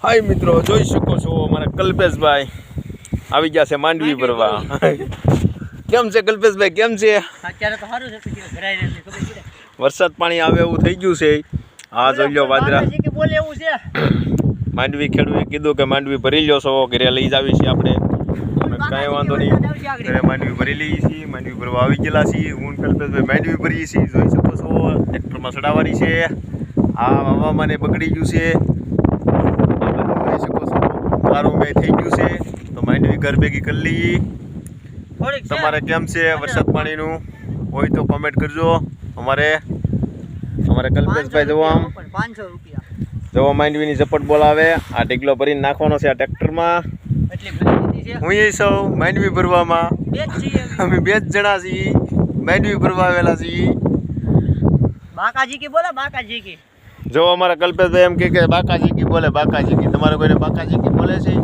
હાય મિત્રો, જોઈ શકો છો અમારા કલ્પેશભાઈ આવી ગયા છે માંડવી ભરવા. કેમ છે કલ્પેશભાઈ, કેમ છે? અત્યારે તો સારું છે, ભરાઈ રહે છે, ખબર છે. વરસાદ પાણી આવે એવું થઈ ગયું છે. હા જોઈ લો વાદરા. બોલે એવું છે. માંડવી ખેડૂએ કીધું કે માંડવી ભરી લ્યો છો, ઘરે લઈ જાવી છે આપણે. કાંઈ વાંધો નહીં, ઘરે માંડવી ભરી લઈએ છીએ. માંડવી ભરવા આવી ગયેલા છીએ. હું કલ્પેશભાઈ માંડવી ભરીએ છીએ. જોઈ શકો છો ટ્રેક્ટરમાં ચડાવવાની છે. આ હવામાન બગડી ગયું છે. જોઈ શકો છો કારું મેં થઈ ગયું છે. તો માંડવી ઘર ભેગી કરી લઈએ. તમારે કેમ છે વરસાદ પાણીનું હોય તો કોમેન્ટ કરજો. અમારે કલ્પેશભાઈ જોવો આમ 500 રૂપિયા જોવો માંડવીની ઝપટ બોલાવે. આ ઢીકલો ભરીને નાખવાનો છે આ ટ્રેક્ટરમાં. હું એ સૌ માંડવી ભરવામાં અમે 2 જણા છીએ. માંડવી ભરવા આવેલા છીએ. બાકાજી કી બોલે, બાકાજી કી. જો અમારા કલ્પેશભાઈ એમ કે બાકાજી કી બોલે, બાકાજી કી. તમારે કોઈને બાકાજી કી બોલે છે?